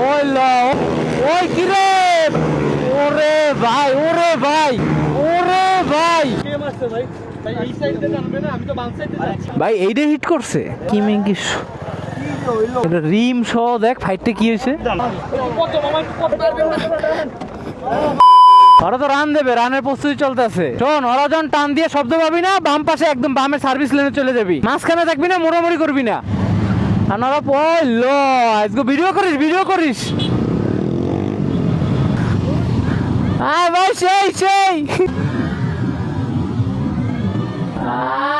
ওই ল ওই কি রে, ওরে ভাই oore ভাই কে মারছে ভাই? ভাই এই সাইড থেকে টানবে না, আমি তো বাম সাইড থেকে যাচ্ছি। ভাই এইটা হিট করছে কি মেঙ্গি রিম সহ দেখ ফাইটটা কি হয়েছে। কত মামা কত পারবেন না? ওরা তো রান দেবে, রানের প্রস্তুতি চলতেছে। শোন, ওরা যখন টান দিয়ে শব্দ পাবি না, বাম পাশে একদম বামে সার্ভিস লেনে চলে যাবি, মাঝখানে থাকবি না, মোড়ামুড়ি করবি না। আর ওরা পড়ল আজকে ভিডিও করিস আয় ভাই সেই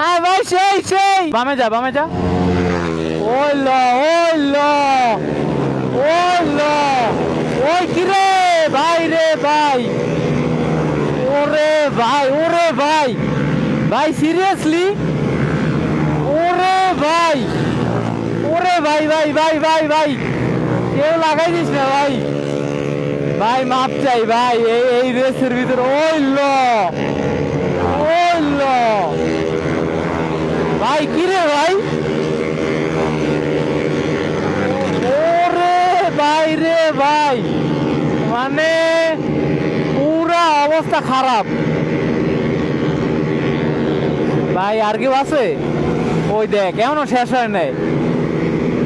আয় ভাই সেই বামে যা ওই ল ওই কি রে ভাই ওরে ভাই সিরিয়াসলি ওরে ভাই কেউ লাগাই দিস না ভাই মাপ চাই ভাই, এই রেসের ভিতরে ওই ল ভাই কি রে ভাই, ওরে ভাই মানে পুরা অবস্থা খারাপ ভাই। আর কেউ আছে? ওই দেখ এমনও শেষ হয় নাই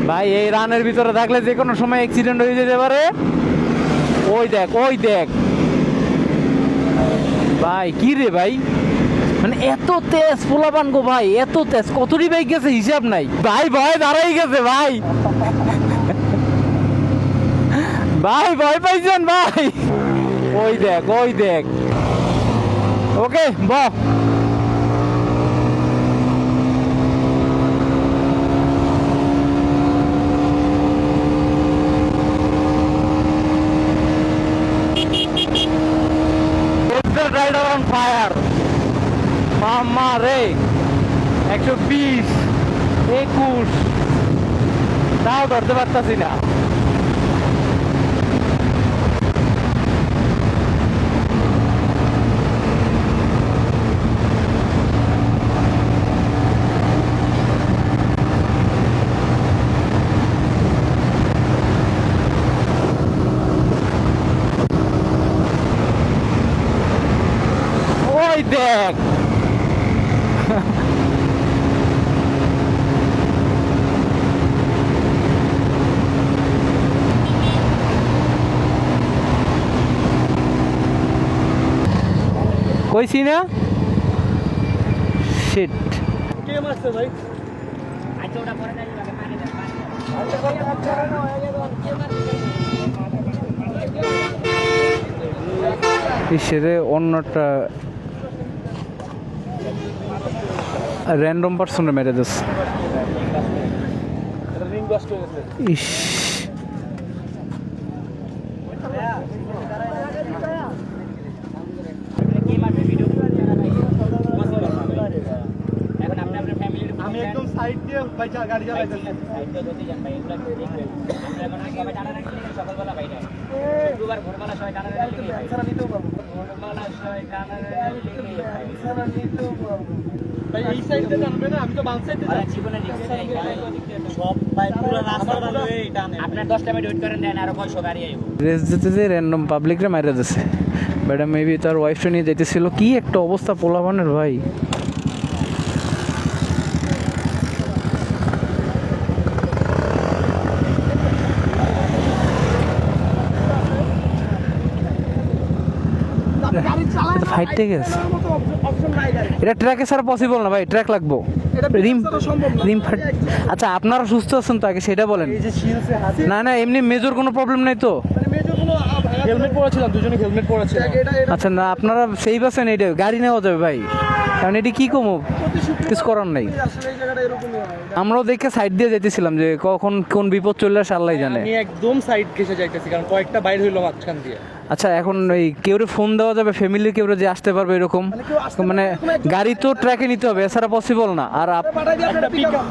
ভাই, এই রানের ভিতরে থাকলে যে কোনো সময় অ্যাক্সিডেন্ট হয়ে যেতে পারে। ওই দেখ ভাই কি রে ভাই, মানে এত তেজ পোলাপান গো ভাই, এত তেজ কতটি বাইক গেছে হিসাব নাই ভাই, ভয় দাঁড়াই গেছে ভাই ভয় পাইছেন ভাই। ওই দেখ ওকে বাহ। রাইডার অন ফায়ার মামা রে, 120 21 তাও ধরতে পারতাছি না। ওই দেখ কইছি না শিট। কে মারছে ভাই? আচ্ছা ওটা পরে যাই লাগে পানি দেন ইসেরে অন্যটা র্যান্ডম পার্সনে মেরে দিস। রিং বাস্ট হয়ে গেছে। ইস এখন আপনি আপনার ফ্যামিলির আমি একদম সাইড দিয়ে ভাই গাড়ি চালাইতেছি। সাইড দিয়ে যদি যান ভাই এগুলা দেখবেন। আমরা এখন আগে সবাই জানা রাখছি সকালবেলা বাইরে দুবার ভোরবেলা সবাই জানা রাখছি ছাড়া নিতেও পারবো, ভোরবেলা সবাই জানা রাখছি ছাড়া নিতেও পারবো ভাই। এই সাইড দিয়ে টানবে না, আমি তো বাম সাইড দিয়ে যাচ্ছি। জীবনে সব ভাই পুরো রাস্তা ভালো এই টানে। আপনার 10টা মিনিট ওয়েট করেন দেন, আরো 500 গাড়ি আইবো। রেস যেতে যে র্যান্ডম পাবলিকরে মাইরা দিছে, ম্যাডাম মেবি তার ওয়াইফটা নিয়ে যেতেছিল। কি একটা অবস্থা পোলাপানের ভাই। ফাইটে গেছে এটা ট্র্যাকে ছাড়া পসিবল না ভাই, ট্র্যাক লাগবো। রিম ফাট। আচ্ছা আপনারা সুস্থ আছেন তো আগে সেটা বলেন। না এমনি মেজর কোনো প্রবলেম নাই তো? হেলমেট পরেছিলাম, দুজনে হেলমেট পরেছিলাম। আচ্ছা না আপনারা সেই বাসেন, এইটা গাড়ি নেওয়া যাবে ভাই, কারণ এটি কি কমো কিছু করার নাই। আমরাও দেখে সাইড দিয়ে যেতেছিলাম যে কখন কোন বিপদ চলে আসে আল্লাহ জানে। আমি একদম সাইড ঘেসে যাইতেছি কারণ কয়েকটা বাইর হইলো মাঝখান দিয়ে। আচ্ছা এখন ওই কেউরে ফোন দেওয়া যাবে, ফ্যামিলির কেউরে যে আসতে পারবে এরকম, মানে গাড়ি তো ট্র্যাকে নিতে হবে, এছাড়া পসিবল না। আর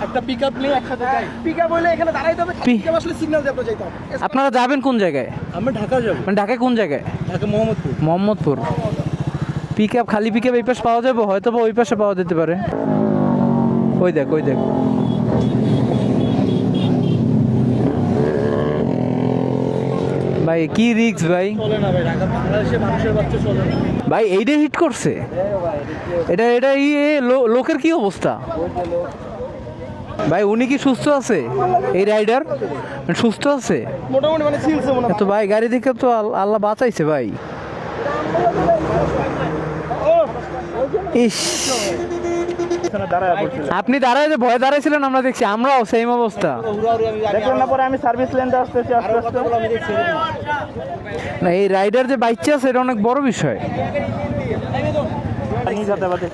একটা পিকআপ নিয়ে একসাথে যাই, পিকআপ হইলে এখানে দাঁড়াইতে হবে, পিকআপ আসলে সিগন্যাল দিয়ে যাইতে হবে। আপনারা যাবেন কোন জায়গায়? আমরা ঢাকা যাব। মানে ঢাকায় কোন জায়গায়? ঢাকা মোহাম্মদপুর। পিকআপ খালি পিকআপ এই পাশে পাওয়া যাবে, হয়তো বা ওই পাশে পাওয়া যেতে পারে। ওই দেখ ওই দেখ ভাই কি রিক্স ভাই, চলে না ভাই, ঢাকা বাংলাদেশে মানুষের বাচ্চা চলে না ভাই এইটা হিট করছে, এটা এটা লোকের কি অবস্থা ভাই? উনি কি সুস্থ আছে? এই রাইডার সুস্থ আছে মোটামুটি, মানে ছিলছে মনে তো ভাই? গাড়ি দেখে তো আল্লাহ বাঁচাইছে ভাই। ইস, আপনি দাঁড়ায় যে ভয় দাঁড়াইছিলেন, আমরা দেখছি, আমরাও সেম অবস্থা। দেখলাম না, পরে আমি সার্ভিস লেনতে আসতেছি আস্তে আস্তে, আমি দেখছি না এই রাইডার যে বাইকটা আছে এটা অনেক বড় বিষয়।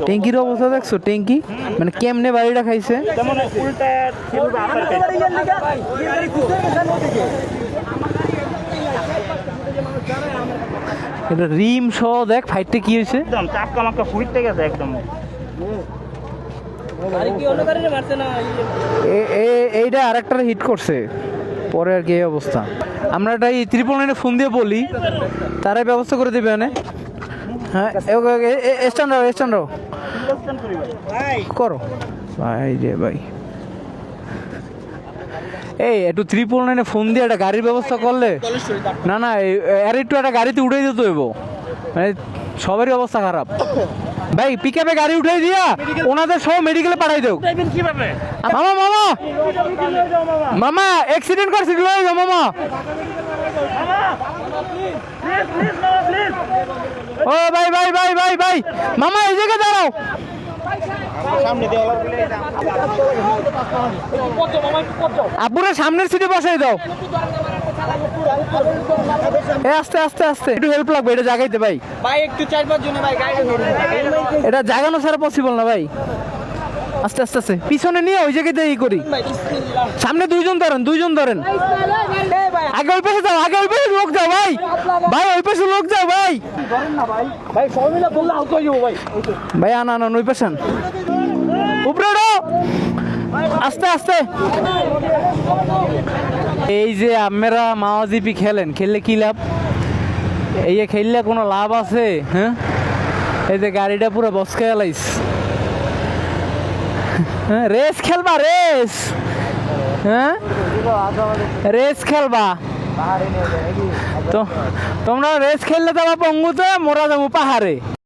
ট্যাঙ্কির অবস্থা দেখছো? ট্যাঙ্কি মানে কেমনে বাড়িটা খাইছে। যেমন উল্টা এটা রিম সহ দেখ ফাইটটা কি হয়েছে। একদম চাক্কা মাক্কা ফুটতে গেছে একদম। এইটা আরেকটা হিট করছে পরে আর কি এই অবস্থা। আমরা এটা এই 999 ফোন দিয়ে বলি, তারাই ব্যবস্থা করে দেবে না। হ্যাঁ স্ট্যান্ড করো ভাই রে ভাই। এই একটু 999 ফোন দিয়ে একটা গাড়ির ব্যবস্থা করলে, না না আর একটু একটা গাড়িতে উঠে দিতে হইব, মানে সবারই অবস্থা খারাপ ভাই। পিকআপে গাড়ি উঠাই দিয়া ওনাদের সব মেডিকেলে পাঠাই দেও। মামা মামা মামা অ্যাক্সিডেন্ট করছে, লয়ে যাও মামা। ও ভাই ভাই ভাই ভাই ভাই মামা এই জায়গায় দাঁড়াও। আব্বুরা সামনের সিটে বসাই দাও। আস্তে আস্তে আস্তে একটু হেল্প লাগবে এটা জাগাইতে ভাই। ভাই একটু 4-5 জনে ভাই গাড়ি এটা জাগানো ছাড়া পসিবল না ভাই। আস্তে আস্তে আস্তে পিছনে নিয়ে ওই জায়গাতে ই করি। সামনে দুইজন ধরেন। আগে ওই পাশে যাও, আগে ওই পাশে লোক যাও ভাই, ভাই ওই পাশে লোক যাও ভাই। ভাই সবাই মিলে বললে আউট হয়ে যাবো ভাই। ভাই আনা ওই পাশে উপরে আস্তে আস্তে। এই যে আপনারা মাওয়াজিপি খেললে কি লাভ? এই যে খেললে কোনো লাভ আছে? হ্যাঁ এই যে গাড়িটা পুরো বসকে এলাইস। হ্যাঁ রেস খেলবা, রেস, হ্যাঁ রেস খেলবা তো তোমরা রেস খেললে যাবা পঙ্গুতে, মোরা যাবো পাহাড়ে।